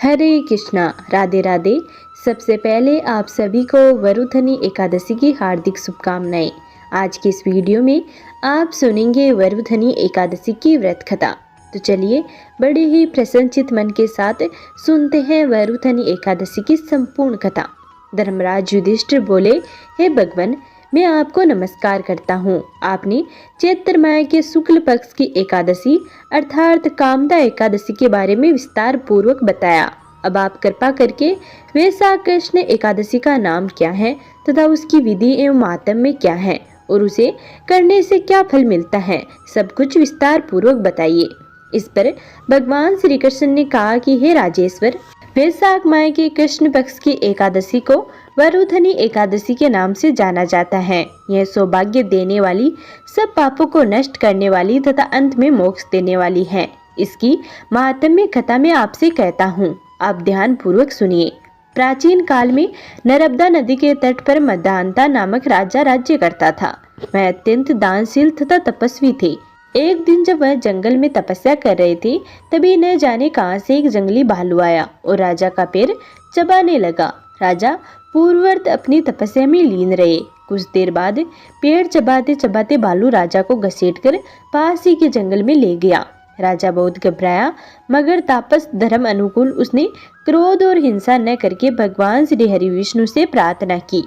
हरे कृष्णा, राधे राधे। सबसे पहले आप सभी को वरुधनी एकादशी की हार्दिक शुभकामनाएं। आज के इस वीडियो में आप सुनेंगे वरुधनी एकादशी की व्रत कथा। तो चलिए बड़े ही प्रसन्नचित मन के साथ सुनते हैं वरुधनी एकादशी की संपूर्ण कथा। धर्मराज युधिष्ठिर बोले, हे भगवान, मैं आपको नमस्कार करता हूँ। आपने चैत्र माह के शुक्ल पक्ष की एकादशी अर्थात कामदा एकादशी के बारे में विस्तार पूर्वक बताया। अब आप कृपा करके वैशाख कृष्ण एकादशी का नाम क्या है तथा उसकी विधि एवं मातम्य क्या है और उसे करने से क्या फल मिलता है, सब कुछ विस्तार पूर्वक बताइए। इस पर भगवान श्री कृष्ण ने कहा कि हे राजेश्वर, वैशाख माह के कृष्ण पक्ष की एकादशी को वरुधनी एकादशी के नाम से जाना जाता है। यह सौभाग्य देने वाली, सब पापों को नष्ट करने वाली तथा अंत में मोक्ष देने वाली है। इसकी महात्म्य कथा मैं आपसे कहता हूँ, आप ध्यान पूर्वक सुनिए। प्राचीन काल में नर्मदा नदी के तट पर मदान्ता नामक राजा राज्य करता था। वह अत्यंत दानशील तथा तपस्वी थे। एक दिन जब वह जंगल में तपस्या कर रहे थे, तभी न जाने कहां से एक जंगली भालू आया और राजा का पैर चबाने लगा। राजा पूर्ववत अपनी तपस्या में लीन रहे। कुछ देर बाद पेड़ चबाते चबाते भालू राजा को घसीटकर पास ही के जंगल में ले गया। राजा बहुत घबराया, मगर तापस धर्म अनुकूल उसने क्रोध और हिंसा न करके भगवान श्री हरि विष्णु से प्रार्थना की।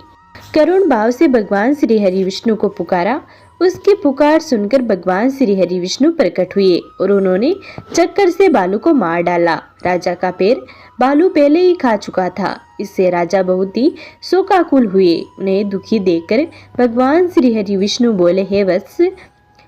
करुण भाव से भगवान श्री हरि विष्णु को पुकारा। उसकी पुकार सुनकर भगवान श्री हरि विष्णु प्रकट हुए और उन्होंने चक्कर से भालू को मार डाला। राजा का पैर भालू पहले ही खा चुका था। इससे राजा बहुत ही शोकाकुल हुए। उन्हें दुखी देखकर भगवान श्री हरि विष्णु बोले, हे वत्स,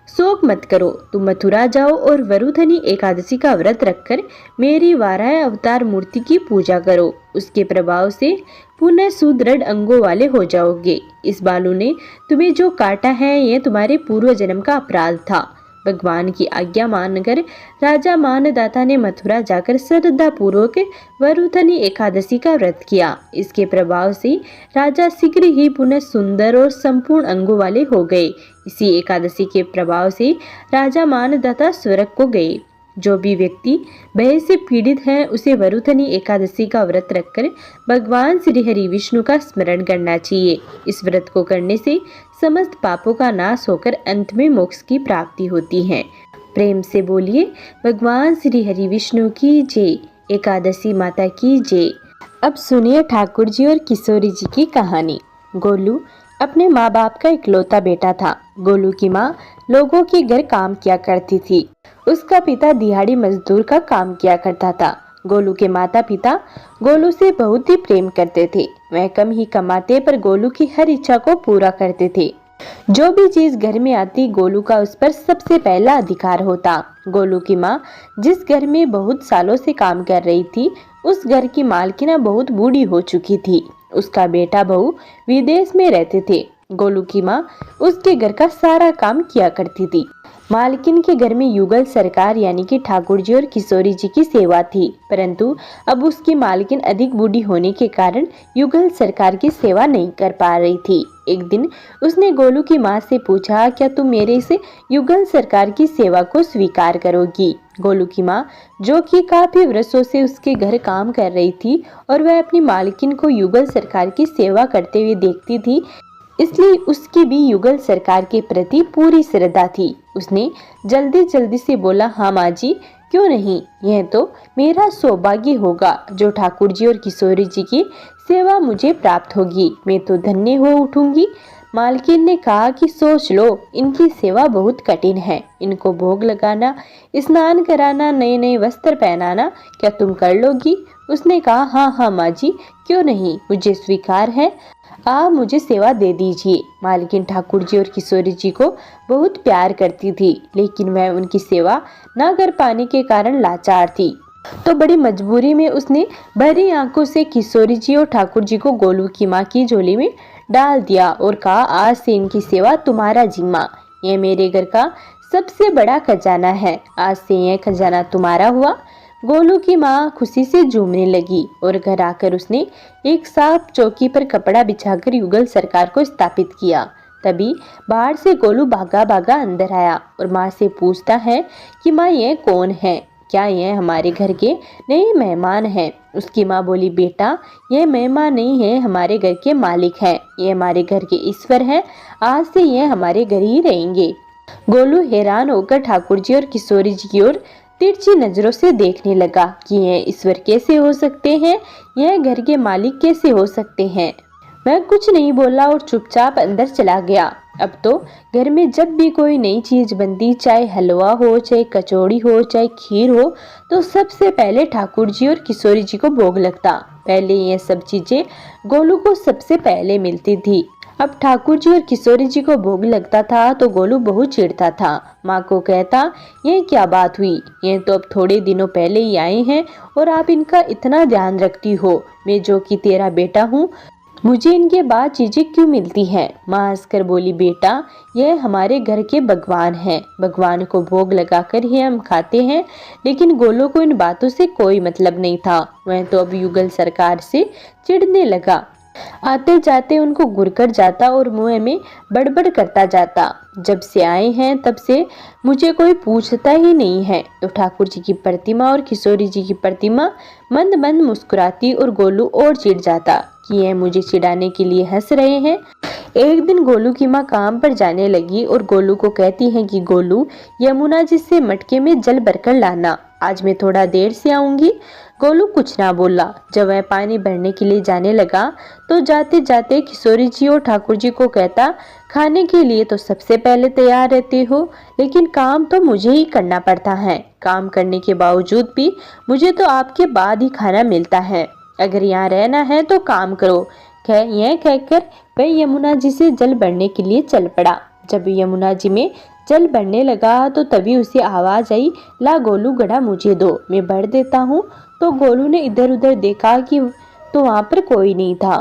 शोक मत करो, तुम मथुरा जाओ और वरुधनी एकादशी का व्रत रखकर मेरी वाराह अवतार मूर्ति की पूजा करो। उसके प्रभाव से पुनः सुदृढ़ अंगों वाले हो जाओगे। इस भालू ने तुम्हें जो काटा है, यह तुम्हारे पूर्व जन्म का अपराध था। भगवान की आज्ञा मानकर राजा मानदाता ने मथुरा जाकर श्रद्धा पूर्वक वरुधनी एकादशी का व्रत किया। इसके प्रभाव से राजा शीघ्र ही पुनः सुंदर और संपूर्ण अंगों वाले हो गए। इसी एकादशी के प्रभाव से राजा मानदाता स्वर्ग को गए। जो भी व्यक्ति भय से पीड़ित है, उसे वरुधनी एकादशी का व्रत रखकर भगवान श्री हरि विष्णु का स्मरण करना चाहिए। इस व्रत को करने से समस्त पापों का नाश होकर अंत में मोक्ष की प्राप्ति होती है। प्रेम से बोलिए, भगवान श्री हरि विष्णु की जय, एकादशी माता की जय। अब सुनिए ठाकुर जी और किशोरी जी की कहानी। गोलू अपने माँ बाप का इकलौता बेटा था। गोलू की माँ लोगों के घर काम किया करती थी। उसका पिता दिहाड़ी मजदूर का काम किया करता था। गोलू के माता पिता गोलू से बहुत ही प्रेम करते थे। वह कम ही कमाते पर गोलू की हर इच्छा को पूरा करते थे। जो भी चीज घर में आती, गोलू का उस पर सबसे पहला अधिकार होता। गोलू की माँ जिस घर में बहुत सालों से काम कर रही थी, उस घर की मालकिना बहुत बूढ़ी हो चुकी थी। उसका बेटा बहू विदेश में रहते थे। गोलू की माँ उसके घर का सारा काम किया करती थी। मालकिन के घर में युगल सरकार यानी कि ठाकुर जी और किशोरी जी की सेवा थी, परंतु अब उसकी मालकिन अधिक बूढ़ी होने के कारण युगल सरकार की सेवा नहीं कर पा रही थी। एक दिन उसने गोलू की माँ से पूछा, क्या तुम मेरे इस युगल सरकार की सेवा को स्वीकार करोगी? गोलू की माँ, जो कि काफी वर्षों से उसके घर काम कर रही थी और वह अपनी मालकिन को युगल सरकार की सेवा करते हुए देखती थी, इसलिए उसकी भी युगल सरकार के प्रति पूरी श्रद्धा थी। उसने जल्दी जल्दी से बोला, हाँ माँ जी, क्यों नहीं, यह तो मेरा सौभाग्य होगा जो ठाकुर जी और किशोरी जी की सेवा मुझे प्राप्त होगी। मैं तो धन्य हो उठूंगी। मालकिन ने कहा कि सोच लो, इनकी सेवा बहुत कठिन है। इनको भोग लगाना, स्नान कराना, नए नए वस्त्र पहनाना, क्या तुम कर लोगी? उसने कहा, हाँ हाँ माँ जी, क्यों नहीं, मुझे स्वीकार है। आप मुझे सेवा दे दीजिए। मालकिन ठाकुर जी और किशोरी जी को बहुत प्यार करती थी, लेकिन वह उनकी सेवा न कर पाने के कारण लाचार थी। तो बड़ी मजबूरी में उसने भरी आंखों से किशोरी जी और ठाकुर जी को गोलू की माँ की झोली में डाल दिया और कहा, आज से इनकी सेवा तुम्हारा जिम्मा। यह मेरे घर का सबसे बड़ा खजाना है। आज से यह खजाना तुम्हारा हुआ। गोलू की माँ खुशी से झूमने लगी और घर आकर उसने एक साफ चौकी पर कपड़ा बिछाकर युगल सरकार को स्थापित किया। तभी बाहर से गोलू भागा भागा अंदर आया और माँ से पूछता है कि माँ, यह कौन है? क्या ये हमारे घर के नए मेहमान हैं? उसकी माँ बोली, बेटा ये मेहमान नहीं है, हमारे घर के मालिक हैं, ये हमारे घर के ईश्वर हैं, आज से ये हमारे घर ही रहेंगे। गोलू हैरान होकर ठाकुर जी और किशोरी जी की ओर तिरछी नजरों से देखने लगा कि यह ईश्वर कैसे हो सकते हैं, यह घर के मालिक कैसे हो सकते हैं। वह कुछ नहीं बोला और चुपचाप अंदर चला गया। अब तो घर में जब भी कोई नई चीज बनती, चाहे हलवा हो, चाहे कचौड़ी हो, चाहे खीर हो, तो सबसे पहले ठाकुर जी और किशोरी जी को भोग लगता। पहले ये सब चीजें गोलू को सबसे पहले मिलती थी। अब ठाकुर जी और किशोरी जी को भोग लगता था तो गोलू बहुत चिढ़ता था। माँ को कहता, ये क्या बात हुई, ये तो अब थोड़े दिनों पहले ही आए हैं और आप इनका इतना ध्यान रखती हो। मैं जो कि तेरा बेटा हूँ, मुझे इनके बाद चीजें क्यों मिलती हैं? माँ हंसकर बोली, बेटा यह हमारे घर के भगवान हैं, भगवान को भोग लगाकर ही हम खाते हैं। लेकिन गोलू को इन बातों से कोई मतलब नहीं था। वह तो अब युगल सरकार से चिढ़ने लगा। आते जाते उनको घुरकर जाता और मुंह में बड़बड़ करता जाता, जब से आए हैं तब से मुझे कोई पूछता ही नहीं है। तो ठाकुर जी की प्रतिमा और किशोरी जी की प्रतिमा मंद मंद मुस्कुराती और गोलू और चिढ़ जाता कि यह मुझे चिढ़ाने के लिए हंस रहे हैं। एक दिन गोलू की माँ काम पर जाने लगी और गोलू को कहती है कि गोलू, यमुना जी से मटके में जल भरकर लाना, आज मैं थोड़ा देर से आऊंगी। गोलू कुछ ना बोला। जब वह पानी भरने के लिए जाने लगा तो जाते जाते किशोरी जी और ठाकुर जी को कहता, खाने के लिए तो सबसे पहले तैयार रहते हो, लेकिन काम तो मुझे ही करना पड़ता है। काम करने के बावजूद भी मुझे तो आपके बाद ही खाना मिलता है। अगर यहाँ रहना है तो काम करो। यह कहकर वह यमुना जी से जल भरने के लिए चल पड़ा। जब यमुना जी में जल भरने लगा तो तभी उसे आवाज आई, ला गोलू गड़ा मुझे दो, मैं भर देता हूँ। तो गोलू ने इधर उधर देखा कि तो वहां पर कोई नहीं था।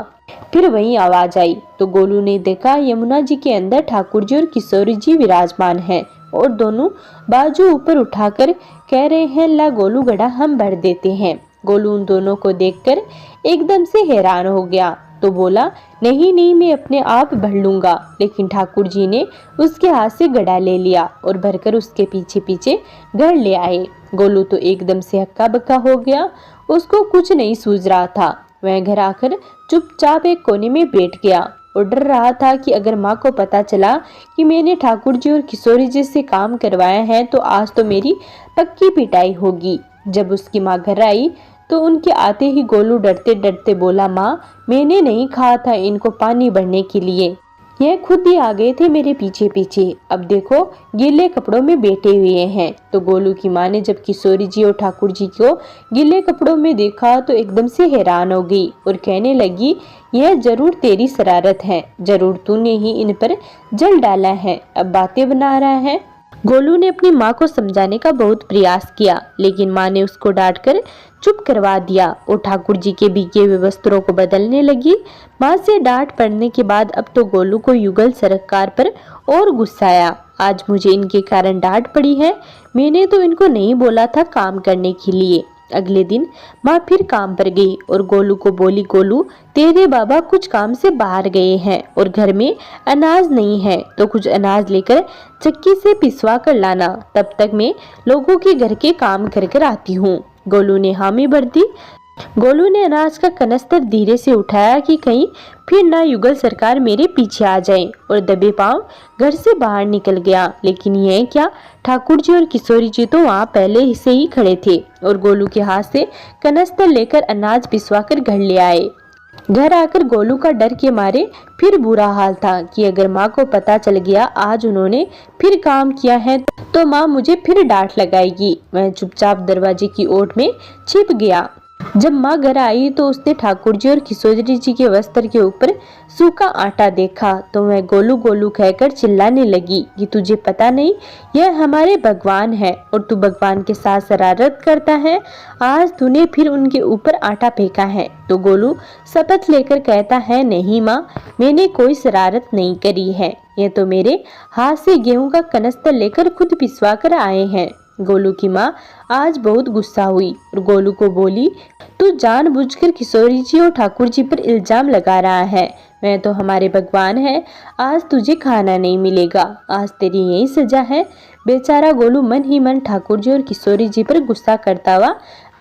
फिर वही आवाज आई तो गोलू ने देखा यमुना जी के अंदर ठाकुर जी और किशोरी जी विराजमान हैं और दोनों बाजू ऊपर उठाकर कह रहे हैं, ला गोलू गड़ा हम भर देते हैं। गोलू उन दोनों को देखकर एकदम से हैरान हो गया तो बोला, नहीं नहीं, मैं अपने आप भर लूंगा। लेकिन ठाकुर जी ने उसके हाथ से गड़ा ले लिया और भरकर उसके पीछे पीछे घर ले आए। गोलू तो एकदम से हक्का बक्का हो गया, उसको कुछ नहीं सूझ रहा था। वह घर आकर चुपचाप एक कोने में बैठ गया और डर रहा था कि अगर माँ को पता चला कि मैंने ठाकुर जी और किशोरी जी से काम करवाया है तो आज तो मेरी पक्की पिटाई होगी। जब उसकी माँ घर आई तो उनके आते ही गोलू डरते डरते बोला, माँ मैंने नहीं कहा था इनको पानी भरने के लिए, यह खुद ही आ गए थे मेरे पीछे पीछे, अब देखो गीले कपड़ों में बैठे हुए हैं। तो गोलू की माँ ने जब किशोरी जी और ठाकुर जी को गीले कपड़ों में देखा तो एकदम से हैरान हो गई और कहने लगी, यह जरूर तेरी शरारत है, जरूर तूने ही इन पर जल डाला है, अब बातें बना रहा है। गोलू ने अपनी माँ को समझाने का बहुत प्रयास किया, लेकिन माँ ने उसको डांटकर चुप करवा दिया और ठाकुर जी के भीगे हुए वस्त्रों को बदलने लगी। माँ से डांट पड़ने के बाद अब तो गोलू को युगल सरकार पर और गुस्सा आया। आज मुझे इनके कारण डांट पड़ी है, मैंने तो इनको नहीं बोला था काम करने के लिए। अगले दिन माँ फिर काम पर गई और गोलू को बोली, गोलू तेरे बाबा कुछ काम से बाहर गए हैं और घर में अनाज नहीं है, तो कुछ अनाज लेकर चक्की से पिसवा कर लाना, तब तक मैं लोगों के घर के काम कर कर आती हूँ। गोलू ने हामी भर दी। गोलू ने अनाज का कनस्तर धीरे से उठाया कि कहीं फिर ना युगल सरकार मेरे पीछे आ जाए, और दबे पांव घर से बाहर निकल गया। लेकिन यह क्या, ठाकुर जी और किशोरी जी तो वहाँ पहले से ही खड़े थे और गोलू के हाथ से कनस्तर लेकर अनाज पिसवा कर घर ले आए। घर आकर गोलू का डर के मारे फिर बुरा हाल था कि अगर माँ को पता चल गया आज उन्होंने फिर काम किया है तो माँ मुझे फिर डांट लगाएगी। वह चुपचाप दरवाजे की ओट में छिप गया। जब माँ घर आई तो उसने ठाकुर जी और किशोरी जी के वस्त्र के ऊपर सूखा आटा देखा तो वह गोलू गोलू कहकर चिल्लाने लगी कि तुझे पता नहीं, यह हमारे भगवान है और तू भगवान के साथ शरारत करता है, आज तूने फिर उनके ऊपर आटा फेंका है। तो गोलू शपथ लेकर कहता है, नहीं माँ, मैंने कोई शरारत नहीं करी है, ये तो मेरे हाथ से गेहूं का कनस्तर लेकर खुद पिसवा कर आए हैं। गोलू की माँ आज बहुत गुस्सा हुई और गोलू को बोली, तू जानबूझकर किशोरी जी और ठाकुर जी पर इल्जाम लगा रहा है, वह तो हमारे भगवान है, आज तुझे खाना नहीं मिलेगा, आज तेरी यही सजा है। बेचारा गोलू मन ही मन ठाकुर जी और किशोरी जी पर गुस्सा करता हुआ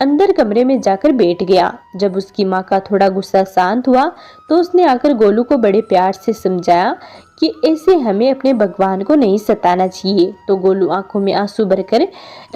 अंदर कमरे में जाकर बैठ गया। जब उसकी माँ का थोड़ा गुस्सा शांत हुआ तो उसने आकर गोलू को बड़े प्यार से समझाया कि ऐसे हमें अपने भगवान को नहीं सताना चाहिए। तो गोलू आंखों में आंसू भरकर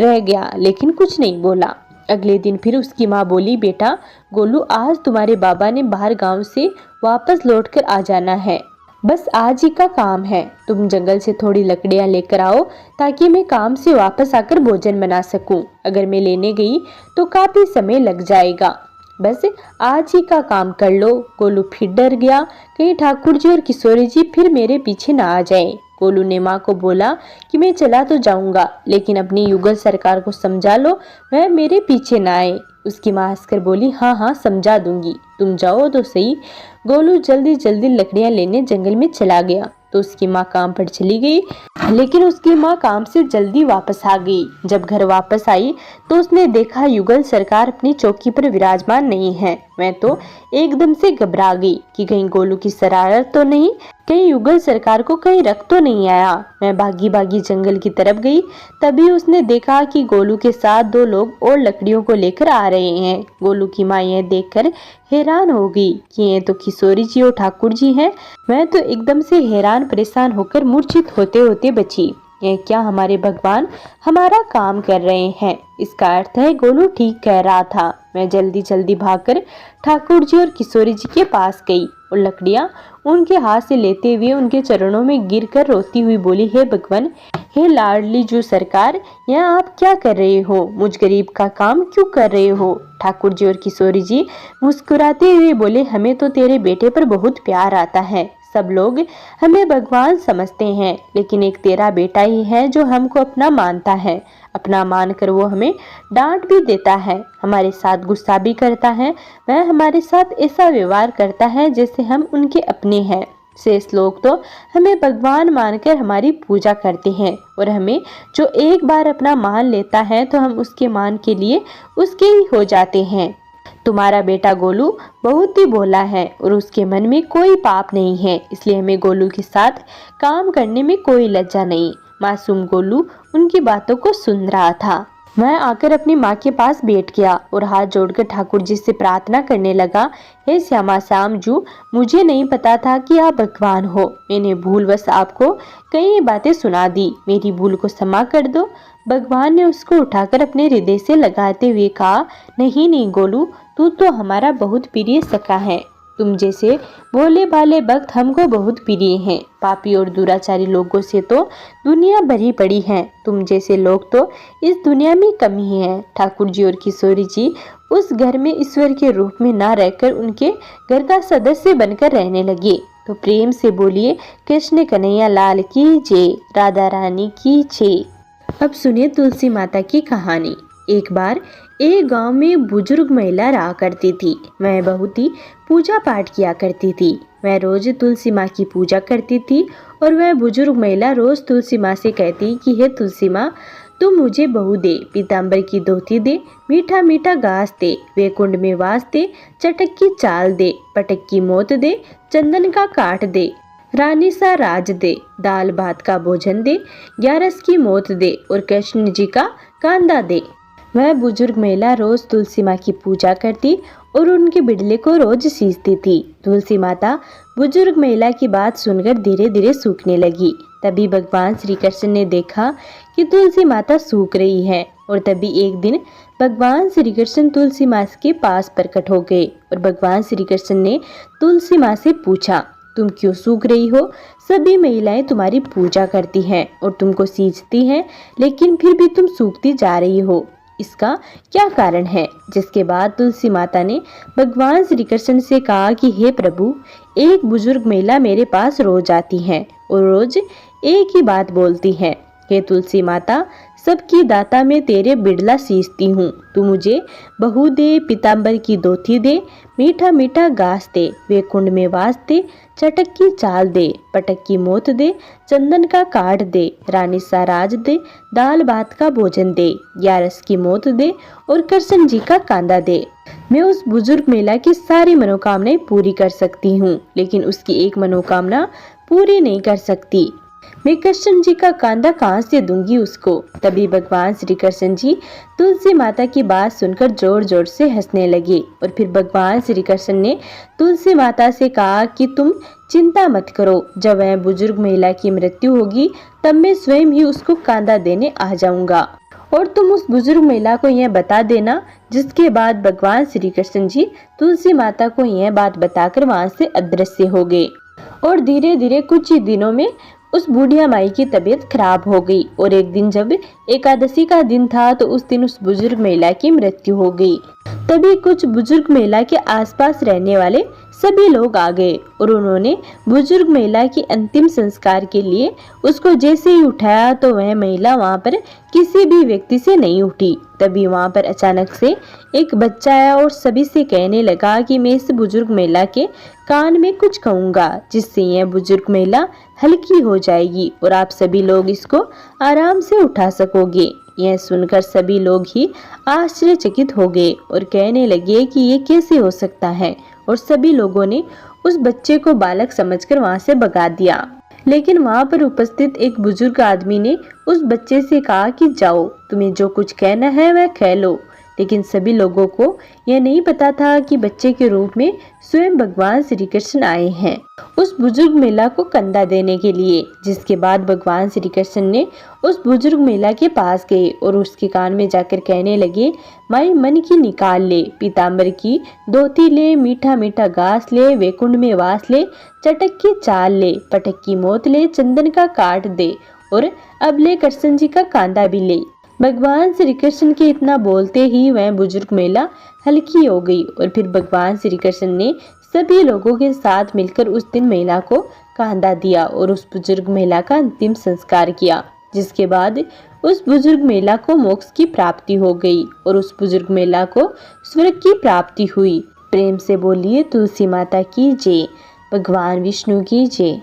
रह गया, लेकिन कुछ नहीं बोला। अगले दिन फिर उसकी माँ बोली, बेटा गोलू, आज तुम्हारे बाबा ने बाहर गांव से वापस लौटकर आ जाना है, बस आज ही का काम है। तुम जंगल से थोड़ी लकड़ियां लेकर आओ ताकि मैं काम से वापस आकर भोजन बना सकूं। अगर मैं लेने गई तो काफी समय लग जाएगा, बस आज ही का काम कर लो। गोलू फिर डर गया, कहीं ठाकुर जी और किशोरी जी फिर मेरे पीछे ना आ जाएं। गोलू ने माँ को बोला कि मैं चला तो जाऊंगा, लेकिन अपनी युगल सरकार को समझा लो वह मेरे पीछे ना आए। उसकी माँ हंसकर बोली, हाँ हाँ समझा दूंगी, तुम जाओ तो सही। गोलू जल्दी जल्दी लकड़ियां लेने जंगल में चला गया तो उसकी माँ काम पर चली गई, लेकिन उसकी माँ काम से जल्दी वापस आ गई। जब घर वापस आई तो उसने देखा युगल सरकार अपनी चौकी पर विराजमान नहीं है। वह तो एकदम से घबरा गई कि कहीं गोलू की शरारत तो नहीं, कहीं युगल सरकार को कहीं रख तो नहीं आया। मैं भागी भागी जंगल की तरफ गई, तभी उसने देखा कि गोलू के साथ दो लोग और लकड़ियों को लेकर आ रहे हैं। गोलू की माँ यह देखकर हैरान हो गई कि ये तो किशोरी जी और ठाकुर जी हैं। मैं तो एकदम से हैरान परेशान होकर मूर्छित होते होते बची। ये क्या हमारे भगवान हमारा काम कर रहे हैं? इसका अर्थ है गोलू ठीक कह रहा था। मैं जल्दी जल्दी भागकर ठाकुर जी और किशोरी जी के पास गई और लकड़ियां उनके हाथ से लेते हुए उनके चरणों में गिरकर रोती हुई बोली, हे भगवान, हे लाडली जो सरकार, यहाँ आप क्या कर रहे हो? मुझ गरीब का काम क्यों कर रहे हो? ठाकुर जी और किशोरी जी मुस्कुराते हुए बोले, हमें तो तेरे बेटे पर बहुत प्यार आता है। सब लोग हमें भगवान समझते हैं, लेकिन एक तेरा बेटा ही है जो हमको अपना मानता है। अपना मानकर वो हमें डांट भी देता है, हमारे साथ गुस्सा भी करता है। वह हमारे साथ ऐसा व्यवहार करता है जैसे हम उनके अपने हैं। शेष लोग तो हमें भगवान मानकर हमारी पूजा करते हैं, और हमें जो एक बार अपना मान लेता है तो हम उसके मान के लिए उसके ही हो जाते हैं। तुम्हारा बेटा गोलू बहुत ही भोला है और उसके मन में कोई पाप नहीं है, इसलिए हमें गोलू के साथ काम करने में कोई लज्जा नहीं। मासूम गोलू उनकी बातों को सुन रहा था। मैं आकर अपनी माँ के पास बैठ गया और हाथ जोड़कर ठाकुर जी से प्रार्थना करने लगा, हे श्यामा श्याम जू, मुझे नहीं पता था कि आप भगवान हो। मैंने भूलवश आपको कई बातें सुना दी, मेरी भूल को क्षमा कर दो। भगवान ने उसको उठाकर अपने हृदय से लगाते हुए कहा, नहीं नहीं गोलू, तू तो हमारा बहुत प्रिय सखा है। तुम जैसे भोले भाले भक्त हमको बहुत प्रिय हैं। पापी और दुराचारी लोगों से तो दुनिया भरी पड़ी है, तुम जैसे लोग तो इस दुनिया में कम ही हैं। ठाकुर जी और किशोरी जी उस घर में ईश्वर के रूप में ना रहकर उनके घर का सदस्य बनकर रहने लगे। तो प्रेम से बोलिए, कृष्ण कन्हैया लाल की जय, राधा रानी की जय। अब सुनिए तुलसी माता की कहानी। एक बार एक गांव में बुजुर्ग महिला रहा करती थी। वह बहुत ही पूजा पाठ किया करती थी। वह रोज तुलसी माँ की पूजा करती थी और वह बुजुर्ग महिला रोज तुलसी माँ से कहती कि हे तुलसी माँ, तुम मुझे बहू दे, पीताम्बर की धोती दे, मीठा मीठा घास दे, वैकुंठ में वास दे, चटक की चाल दे, पटक की मौत दे, चंदन का काठ दे, रानी सा राज दे, दाल भात का भोजन दे, 11 की मौत दे और कृष्ण जी का कांदा दे। वह बुजुर्ग महिला रोज तुलसी माँ की पूजा करती और उनके बिड़ले को रोज सींचती थी। तुलसी माता बुजुर्ग महिला की बात सुनकर धीरे धीरे सूखने लगी। तभी भगवान श्री कृष्ण ने देखा कि तुलसी माता सूख रही है, और तभी एक दिन भगवान श्री कृष्ण तुलसी माँ के पास प्रकट हो गए और भगवान श्री कृष्ण ने तुलसी माँ से पूछा, तुम क्यों सूख रही हो? सभी महिलाएं तुम्हारी पूजा करती हैं और तुमको सींचती हैं, लेकिन फिर भी तुम सूखती जा रही हो, इसका क्या कारण है? जिसके बाद तुलसी माता ने भगवान श्री कृष्ण से कहा कि हे प्रभु, एक बुजुर्ग महिला मेरे पास रोज आती है और रोज एक ही बात बोलती है, हे तुलसी माता, सबकी दाता में तेरे बिड़ला सींचती हूँ, तू मुझे बहू दे, पीताम्बर की धोती दे, मीठा मीठा घास दे, वैकुंठ में वास दे, चटक की चाल दे, पटक की मौत दे, चंदन का काठ दे, रानी सा राज दे, दाल भात का भोजन दे, 11 की मौत दे और कृष्ण जी का कांदा दे। मैं उस बुजुर्ग महिला की सारी मनोकामनाएं पूरी कर सकती हूँ, लेकिन उसकी एक मनोकामना पूरी नहीं कर सकती। मैं कृष्ण जी का कांधा कहाँ से दूंगी उसको। तभी भगवान श्री कृष्ण जी तुलसी माता की बात सुनकर जोर जोर से हंसने लगे और फिर भगवान श्री कृष्ण ने तुलसी माता से कहा कि तुम चिंता मत करो, जब वह बुजुर्ग महिला की मृत्यु होगी तब मैं स्वयं ही उसको कांधा देने आ जाऊंगा और तुम उस बुजुर्ग महिला को यह बता देना। जिसके बाद भगवान श्री कृष्ण जी तुलसी माता को यह बात बताकर वहां से अदृश्य हो गए और धीरे धीरे कुछ ही दिनों में उस बुढ़िया माई की तबीयत खराब हो गई और एक दिन जब एकादशी का दिन था तो उस दिन उस बुजुर्ग महिला की मृत्यु हो गई। तभी कुछ बुजुर्ग महिला के आसपास रहने वाले सभी लोग आ गए और उन्होंने बुजुर्ग महिला की अंतिम संस्कार के लिए उसको जैसे ही उठाया तो वह महिला वहां पर किसी भी व्यक्ति से नहीं उठी। तभी वहां पर अचानक से एक बच्चा आया और सभी से कहने लगा कि मैं इस बुजुर्ग महिला के कान में कुछ कहूंगा जिससे यह बुजुर्ग महिला हल्की हो जाएगी और आप सभी लोग इसको आराम से उठा सकोगे। यह सुनकर सभी लोग ही आश्चर्यचकित हो गए और कहने लगे कि ये कैसे हो सकता है और सभी लोगों ने उस बच्चे को बालक समझकर वहां से भगा दिया। लेकिन वहां पर उपस्थित एक बुजुर्ग आदमी ने उस बच्चे से कहा कि जाओ, तुम्हें जो कुछ कहना है वह कह लो। लेकिन सभी लोगों को यह नहीं पता था कि बच्चे के रूप में स्वयं भगवान श्री कृष्ण आए हैं उस बुजुर्ग महिला को कंधा देने के लिए। जिसके बाद भगवान श्री कृष्ण ने उस बुजुर्ग महिला के पास गए और उसके कान में जाकर कहने लगे, माई मन की निकाल ले, पीताम्बर की धोती ले, मीठा मीठा घास ले, वैकुंठ में वास ले, चटक की चाल ले, पटक की मौत ले, चंदन का काट दे और अब ले कृष्ण जी का कांधा भी ले। भगवान श्री कृष्ण के इतना बोलते ही वह बुजुर्ग महिला हल्की हो गई और फिर भगवान श्री कृष्ण ने सभी लोगों के साथ मिलकर उस दिन महिला को कांधा दिया और उस बुजुर्ग महिला का अंतिम संस्कार किया। जिसके बाद उस बुजुर्ग महिला को मोक्ष की प्राप्ति हो गई और उस बुजुर्ग महिला को स्वर्ग की प्राप्ति हुई। प्रेम से बोलिए तुलसी माता की जय, भगवान विष्णु की जय।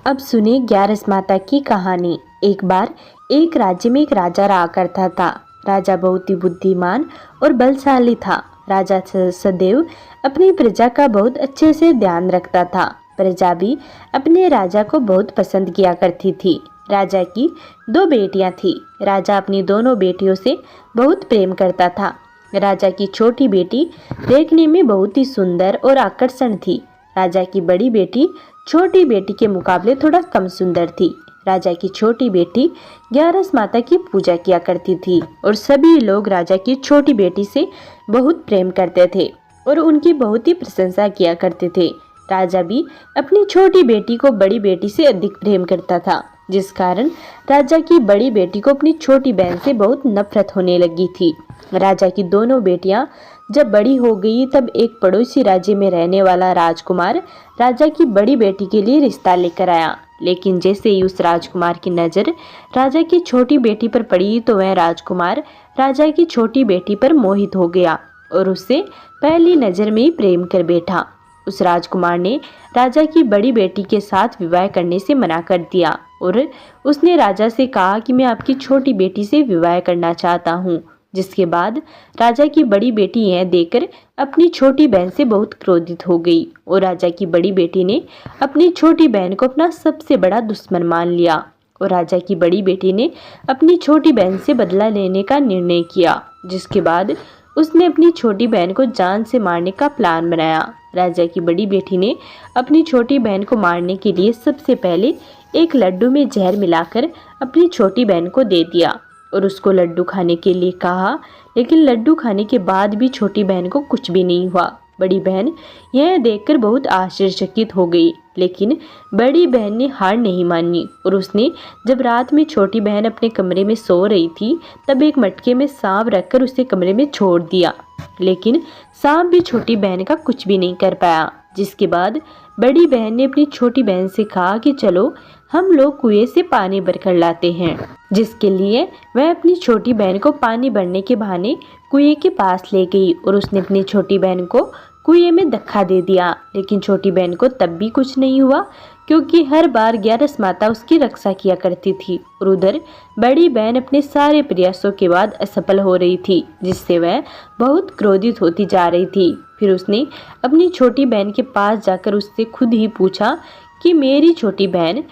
अब सुने ग्यारस माता की कहानी। एक बार एक राज्य में एक राजा रहा करता था। राजा बहुत ही बुद्धिमान और बलशाली था। राजा सदैव अपनी प्रजा का बहुत अच्छे से ध्यान रखता था। प्रजा भी अपने राजा को बहुत पसंद किया करती थी। राजा की 2 बेटियां थी। राजा अपनी दोनों बेटियों से बहुत प्रेम करता था। राजा की छोटी बेटी देखने में बहुत ही सुंदर और आकर्षण थी। राजा की बड़ी बेटी छोटी बेटी के मुकाबले थोड़ा कम सुंदर थी। राजा की छोटी बेटी ग्यारस माता की पूजा किया करती थी और सभी लोग राजा की छोटी बेटी से बहुत प्रेम करते थे और उनकी बहुत ही प्रशंसा किया करते थे। राजा भी अपनी छोटी बेटी को बड़ी बेटी से अधिक प्रेम करता था, जिस कारण राजा की बड़ी बेटी को अपनी छोटी बहन से बहुत नफरत होने लगी थी। राजा की दोनों बेटियां जब बड़ी हो गई तब एक पड़ोसी राज्य में रहने वाला राजकुमार राजा की बड़ी बेटी के लिए रिश्ता लेकर आया। लेकिन जैसे ही उस राजकुमार की नजर राजा की छोटी बेटी पर पड़ी तो वह राजकुमार राजा की छोटी बेटी पर मोहित हो गया और उससे पहली नजर में ही प्रेम कर बैठा। उस राजकुमार ने राजा की बड़ी बेटी के साथ विवाह करने से मना कर दिया और उसने राजा से कहा कि मैं आपकी छोटी बेटी से विवाह करना चाहता हूँ। जिसके बाद राजा की बड़ी बेटी यह देखकर अपनी छोटी बहन से बहुत क्रोधित हो गई और राजा की बड़ी बेटी ने अपनी छोटी बहन को अपना सबसे बड़ा दुश्मन मान लिया और राजा की बड़ी बेटी ने अपनी छोटी बहन से बदला लेने का निर्णय किया। जिसके बाद उसने अपनी छोटी बहन को जान से मारने का प्लान बनाया। राजा की बड़ी बेटी ने अपनी छोटी बहन को मारने के लिए सबसे पहले एक लड्डू में जहर मिलाकर अपनी छोटी बहन को दे दिया और उसको लड्डू खाने के लिए कहा। लेकिन लड्डू खाने के बाद भी छोटी बहन को कुछ भी नहीं हुआ। बड़ी बहन यह देखकर बहुत आश्चर्यचकित हो गई, लेकिन बड़ी बहन ने हार नहीं मानी और उसने जब रात में छोटी बहन अपने कमरे में सो रही थी तब एक मटके में सांप रखकर उसे कमरे में छोड़ दिया। लेकिन सांप भी छोटी बहन का कुछ भी नहीं कर पाया। जिसके बाद बड़ी बहन ने अपनी छोटी बहन से कहा कि चलो हम लोग कुएं से पानी भरकर लाते हैं। जिसके लिए वह अपनी छोटी बहन को पानी भरने के बहाने कुएं के पास ले गई और उसने अपनी छोटी बहन को कुएं में धक्का दे दिया। लेकिन छोटी बहन को तब भी कुछ नहीं हुआ, क्योंकि हर बार ग्यारस माता उसकी रक्षा किया करती थी और उधर बड़ी बहन अपने सारे प्रयासों के बाद असफल हो रही थी, जिससे वह बहुत क्रोधित होती जा रही थी। फिर उसने अपनी छोटी बहन के पास जाकर उससे खुद ही पूछा कि मेरी छोटी बहन,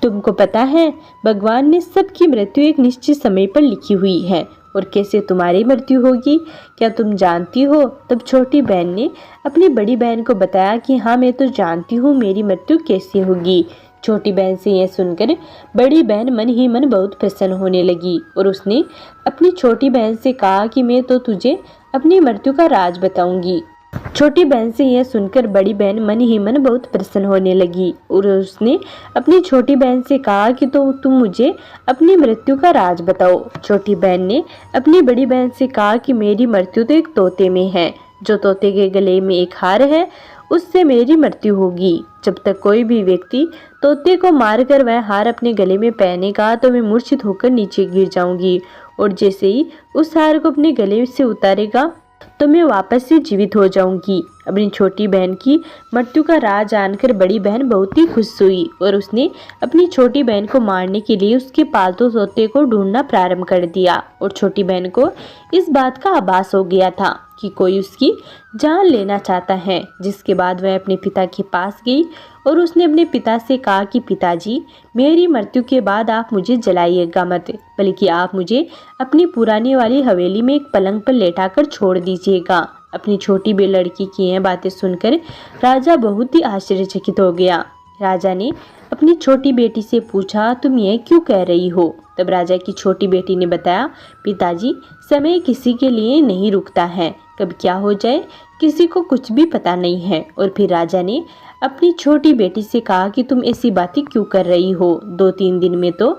तुमको पता है, भगवान ने सबकी मृत्यु एक निश्चित समय पर लिखी हुई है, और कैसे तुम्हारी मृत्यु होगी क्या तुम जानती हो? तब छोटी बहन ने अपनी बड़ी बहन को बताया कि हाँ, मैं तो जानती हूँ मेरी मृत्यु कैसे होगी। छोटी बहन से यह सुनकर बड़ी बहन मन ही मन बहुत प्रसन्न होने लगी और उसने अपनी छोटी बहन से कहा कि मैं तो तुझे अपनी मृत्यु का राज बताऊंगी। छोटी बहन से यह सुनकर बड़ी बहन मन ही मन बहुत प्रसन्न होने लगी और उसने अपनी छोटी बहन से कहा कि तो तुम मुझे अपनी मृत्यु का राज बताओ। छोटी बहन ने अपनी बड़ी बहन से कहा कि मेरी मृत्यु तो एक तोते में है, जो तोते के गले में एक हार है उससे मेरी मृत्यु होगी। जब तक कोई भी व्यक्ति तोते को मारकर वह हार अपने गले में पहनेगा तो मैं मूर्छित होकर नीचे गिर जाऊंगी, और जैसे ही उस हार को अपने गले से उतारेगा तो मैं वापस से जीवित हो जाऊंगी। अपनी छोटी बहन की मृत्यु का राज जानकर बड़ी बहन बहुत ही खुश हुई और उसने अपनी छोटी बहन को मारने के लिए उसके पालतू तोते को ढूंढना प्रारंभ कर दिया। और छोटी बहन को इस बात का आभास हो गया था कि कोई उसकी जान लेना चाहता है, जिसके बाद वह अपने पिता के पास गई और उसने अपने पिता से कहा कि पिताजी, मेरी मृत्यु के बाद आप मुझे जलाइएगा मत, बल्कि आप मुझे अपनी पुरानी वाली हवेली में एक पलंग पर लेटाकर छोड़ दीजिएगा। अपनी छोटी बे लड़की की यह बातें सुनकर राजा बहुत ही आश्चर्यचकित हो गया। राजा ने अपनी छोटी बेटी से पूछा, तुम ये क्यों कह रही हो? तब राजा की छोटी बेटी ने बताया, पिताजी, समय किसी के लिए नहीं रुकता है, कब क्या हो जाए किसी को कुछ भी पता नहीं है। और फिर राजा ने अपनी छोटी बेटी से कहा कि तुम ऐसी बातें क्यों कर रही हो, 2-3 दिन में तो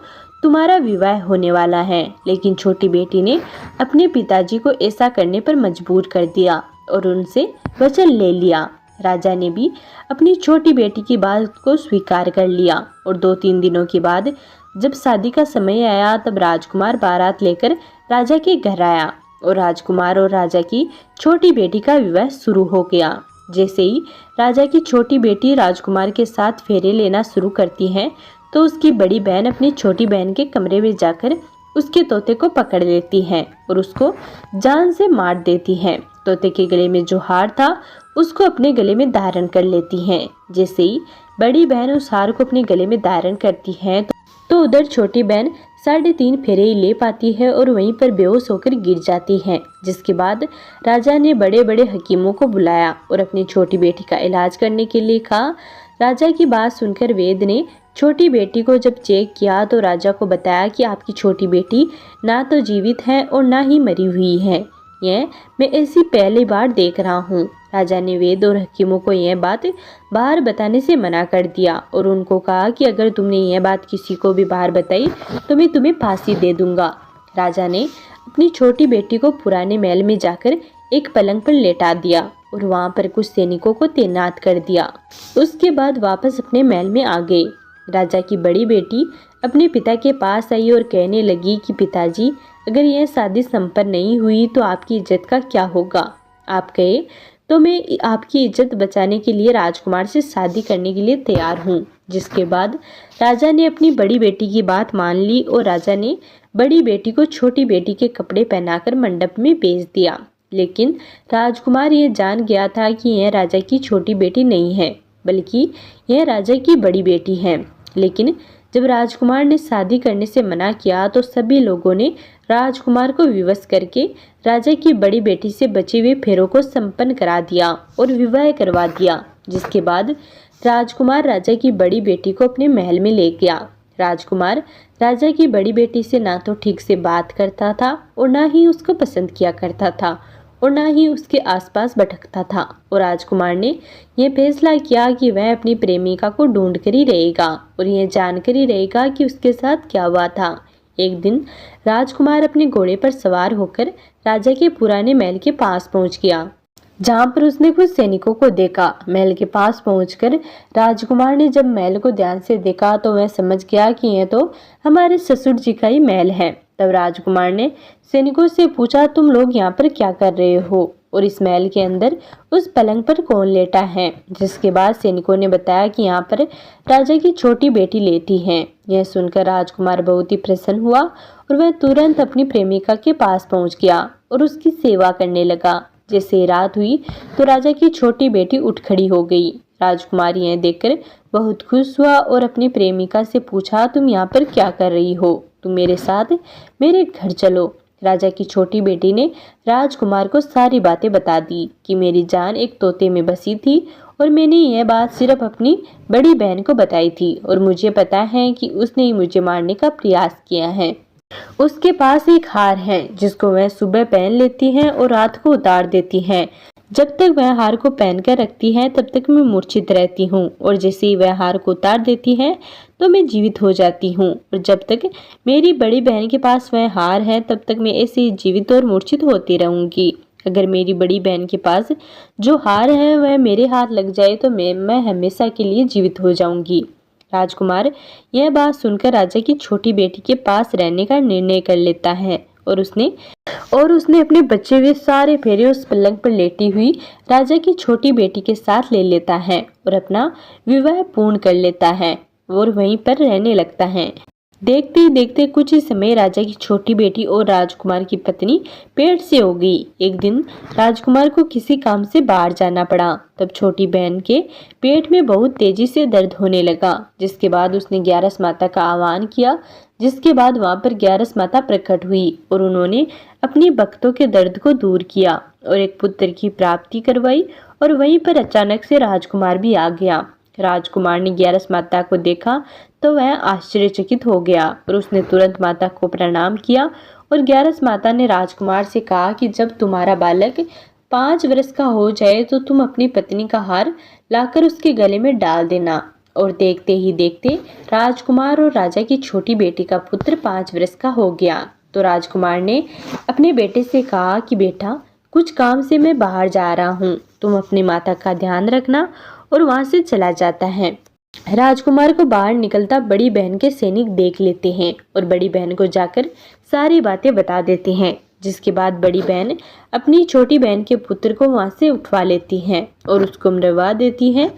तुम्हारा विवाह होने वाला है। लेकिन छोटी बेटी ने अपने पिताजी को ऐसा करने पर मजबूर कर दिया और उनसे वचन ले लिया। राजा ने भी अपनी छोटी बेटी की बात को स्वीकार कर लिया और 2-3 दिनों के बाद जब शादी का समय आया तब राजकुमार बारात लेकर राजा के घर आया और राजकुमार और राजा की छोटी बेटी का विवाह शुरू हो गया। जैसे ही राजा की छोटी बेटी राजकुमार के साथ फेरे लेना शुरू करती है तो उसकी बड़ी बहन अपनी छोटी बहन के कमरे में जाकर उसके तोते को पकड़ लेती है और उसको जान से मार देती है। तोते के गले में जो हार था उसको अपने गले में धारण कर लेती है। जैसे ही बड़ी बहन उस हार को अपने गले में धारण करती है तो उधर छोटी बहन 3.5 फेरे ही ले पाती है और वहीं पर बेहोश होकर गिर जाती है। जिसके बाद राजा ने बड़े बड़े हकीमों को बुलाया और अपनी छोटी बेटी का इलाज करने के लिए कहा। राजा की बात सुनकर वैद ने छोटी बेटी को जब चेक किया तो राजा को बताया कि आपकी छोटी बेटी ना तो जीवित है और ना ही मरी हुई है, यह मैं ऐसी पहली बार देख रहा हूँ। राजा ने वैद और हकीमों को यह बात बाहर बताने से मना कर दिया और उनको कहा कि अगर तुमने यह बात किसी को भी बाहर बताई तो मैं तुम्हें फांसी दे दूंगा। राजा ने अपनी छोटी बेटी को पुराने महल में जाकर एक पलंग पर लेटा दिया और वहां पर कुछ सैनिकों को तैनात कर दिया। उसके बाद वापस अपने महल में आ गए। राजा की बड़ी बेटी अपने पिता के पास आई और कहने लगी कि पिताजी, अगर यह शादी संपन्न नहीं हुई तो आपकी इज्जत का क्या होगा? आप कहे तो मैं आपकी इज्जत बचाने के लिए राजकुमार से शादी करने के लिए तैयार हूँ। जिसके बाद राजा ने अपनी बड़ी बेटी की बात मान ली और राजा ने बड़ी बेटी को छोटी बेटी के कपड़े पहनाकर मंडप में भेज दिया। लेकिन राजकुमार यह जान गया था कि यह राजा की छोटी बेटी नहीं है, बल्कि यह राजा की बड़ी बेटी है। लेकिन जब राजकुमार ने शादी करने से मना किया तो सभी लोगों ने राजकुमार को विवश करके राजा की बड़ी बेटी से बचे हुए फेरों को संपन्न करा दिया और विवाह करवा दिया। जिसके बाद राजकुमार राजा की बड़ी बेटी को अपने महल में ले गया। राजकुमार राजा की बड़ी बेटी से ना तो ठीक से बात करता था और ना ही उसको पसंद किया करता था और ना ही उसके आसपास भटकता था। और राजकुमार ने यह फैसला किया कि वह अपनी प्रेमिका को ढूंढ कर ही रहेगा और यह जानकर ही रहेगा कि उसके साथ क्या हुआ था। एक दिन राजकुमार अपने घोड़े पर सवार होकर राजा के पुराने महल के पास पहुंच गया, जहां पर उसने कुछ सैनिकों को देखा। महल के पास पहुंचकर राजकुमार ने जब महल को ध्यान से देखा तो वह समझ गया कि यह तो हमारे ससुर जी का ही महल है। तब राजकुमार ने सैनिकों से पूछा, तुम लोग यहाँ पर क्या कर रहे हो और इस महल के अंदर उस पलंग पर कौन लेटा है? जिसके बाद सैनिकों ने बताया कि यहाँ पर राजा की छोटी बेटी लेटी है। यह सुनकर राजकुमार बहुत ही प्रसन्न हुआ और वह तुरंत अपनी प्रेमिका के पास पहुंच गया और उसकी सेवा करने लगा। जैसे रात हुई तो राजा की छोटी बेटी उठ खड़ी हो गई राजकुमार यह देखकर बहुत खुश हुआ और अपनी प्रेमिका से पूछा, तुम यहाँ पर क्या कर रही हो? तुम मेरे साथ मेरे घर चलो। राजा की छोटी बेटी ने राजकुमार को सारी बातें बता दी कि मेरी जान एक तोते में बसी थी और मैंने यह बात सिर्फ अपनी बड़ी बहन को बताई थी और मुझे पता है कि उसने ही मुझे मारने का प्रयास किया है। उसके पास एक हार है जिसको वह सुबह पहन लेती है और रात को उतार देती है। जब तक वह हार को पहनकर रखती है तब तक मैं मूर्छित रहती हूँ और जैसे ही वह हार को उतार देती है तो मैं जीवित हो जाती हूँ और जब तक मेरी बड़ी बहन के पास वह हार है तब तक मैं ऐसे ही जीवित और मूर्छित होती रहूंगी। अगर मेरी बड़ी बहन के पास जो हार है वह मेरे हाथ लग जाए तो मैं हमेशा के लिए जीवित हो जाऊंगी। राजकुमार यह बात सुनकर राजा की छोटी बेटी के पास रहने का निर्णय कर लेता है और उसने अपने बचे हुए सारे फेरे उस पलंग पर लेटी हुई राजा की छोटी बेटी के साथ ले लेता है और अपना विवाह पूर्ण कर लेता है और वहीं पर रहने लगता है। देखते ही देखते कुछ ही समय राजा की छोटी बेटी और राजकुमार की पत्नी पेट से हो गई। एक दिन राजकुमार को किसी काम से बाहर जाना पड़ा। तब छोटी बहन के पेट में बहुत तेजी से दर्द होने लगा, जिसके बाद उसने ग्यारस माता का आह्वान किया। जिसके बाद वहां पर ग्यारस माता प्रकट हुई और उन्होंने अपनी भक्तों के दर्द को दूर किया और एक पुत्र की प्राप्ति करवाई। और वहीं पर अचानक से राजकुमार भी आ गया। राजकुमार ने ग्यारस माता को देखा तो वह आश्चर्यचकित हो गया और उसने तुरंत माता को प्रणाम किया और ग्यारस माता ने राजकुमार से कहा कि जब तुम्हारा बालक 5 वर्ष का हो जाए तो तुम अपनी पत्नी का हार लाकर उसके गले में डाल देना। और देखते ही देखते राजकुमार और राजा की छोटी बेटी का पुत्र 5 वर्ष का हो गया। तो राजकुमार ने अपने बेटे से कहा कि बेटा, कुछ काम से मैं बाहर जा रहा हूँ, तुम अपनी माता का ध्यान रखना। और वहां से चला जाता है। राजकुमार को बाहर निकलता बड़ी बहन के सैनिक देख लेते हैं और बड़ी बहन को जाकर सारी बातें बता देते हैं। जिसके बाद बड़ी बहन अपनी छोटी बहन के पुत्र को वहां से उठवा लेती है और उसको मरवा देती है।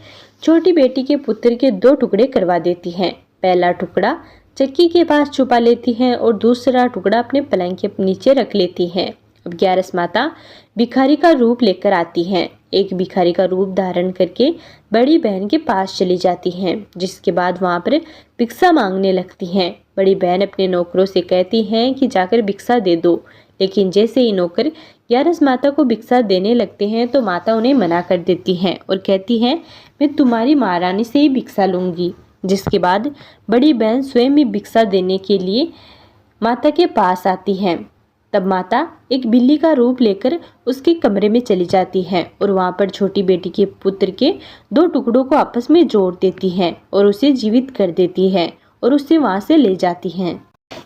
छोटी बेटी के पुत्र के 2 टुकड़े करवा देती है। पहला टुकड़ा चक्की के पास छुपा लेती है और दूसरा टुकड़ा अपने पलंग के नीचे रख लेती है। अब ग्यारस माता भिखारी का रूप लेकर आती है। एक भिखारी का रूप धारण करके बड़ी बहन के पास चली जाती हैं, जिसके बाद वहां पर भिक्षा मांगने लगती हैं। बड़ी बहन अपने नौकरों से कहती हैं कि जाकर भिक्षा दे दो, लेकिन जैसे ही नौकर ग्यारस माता को भिक्षा देने लगते हैं तो माता उन्हें मना कर देती हैं और कहती हैं, मैं तुम्हारी महारानी से ही भिक्षा लूंगी। जिसके बाद बड़ी बहन स्वयं ही भिक्षा देने के लिए माता के पास आती है। तब माता एक बिल्ली का रूप लेकर उसके कमरे में चली जाती है और वहां पर छोटी बेटी के पुत्र के 2 टुकड़ों को आपस में जोड़ देती है और उसे जीवित कर देती है और उसे वहां से ले जाती है।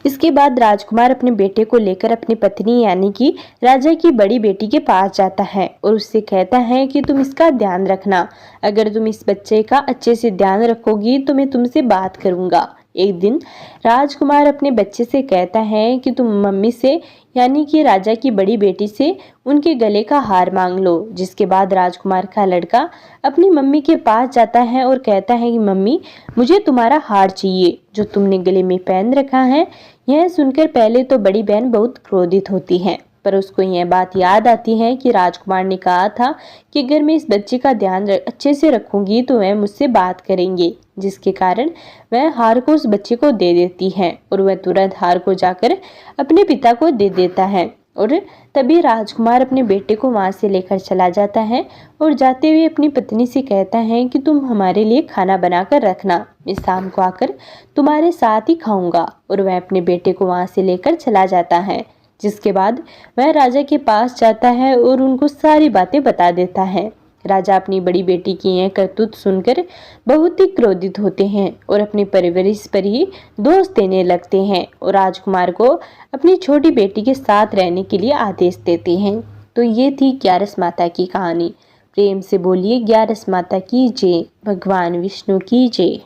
इसके बाद राजकुमार अपने बेटे को लेकर अपनी पत्नी यानी कि राजा की बड़ी बेटी के पास जाता है और उससे कहता है कि तुम इसका ध्यान रखना। अगर तुम इस बच्चे का अच्छे से ध्यान रखोगी तो मैं तुमसे बात करूंगा। एक दिन राजकुमार अपने बच्चे से कहता है कि तुम मम्मी से यानी कि राजा की बड़ी बेटी से उनके गले का हार मांग लो। जिसके बाद राजकुमार का लड़का अपनी मम्मी के पास जाता है और कहता है कि मम्मी, मुझे तुम्हारा हार चाहिए जो तुमने गले में पहन रखा है। यह सुनकर पहले तो बड़ी बहन बहुत क्रोधित होती है, पर उसको यह बात याद आती है कि राजकुमार ने कहा था कि अगर मैं इस बच्चे का ध्यान अच्छे से रखूंगी तो वह मुझसे बात करेंगे। जिसके कारण वह हार को उस बच्चे को दे देती है और वह तुरंत हार को जाकर अपने पिता को दे देता है। और तभी राजकुमार अपने बेटे को वहां से लेकर चला जाता है और जाते हुए अपनी पत्नी से कहता है कि तुम हमारे लिए खाना बनाकर रखना, मैं शाम को आकर तुम्हारे साथ ही खाऊंगा। और वह अपने बेटे को वहां से लेकर चला जाता है। जिसके बाद वह राजा के पास जाता है और उनको सारी बातें बता देता है। राजा अपनी बड़ी बेटी की यह करतूत सुनकर बहुत ही क्रोधित होते हैं और अपनी परवरिश पर ही दोष देने लगते हैं और राजकुमार को अपनी छोटी बेटी के साथ रहने के लिए आदेश देते हैं। तो ये थी ग्यारस माता की कहानी। प्रेम से बोलिए ग्यारस माता की जय, भगवान विष्णु की जय।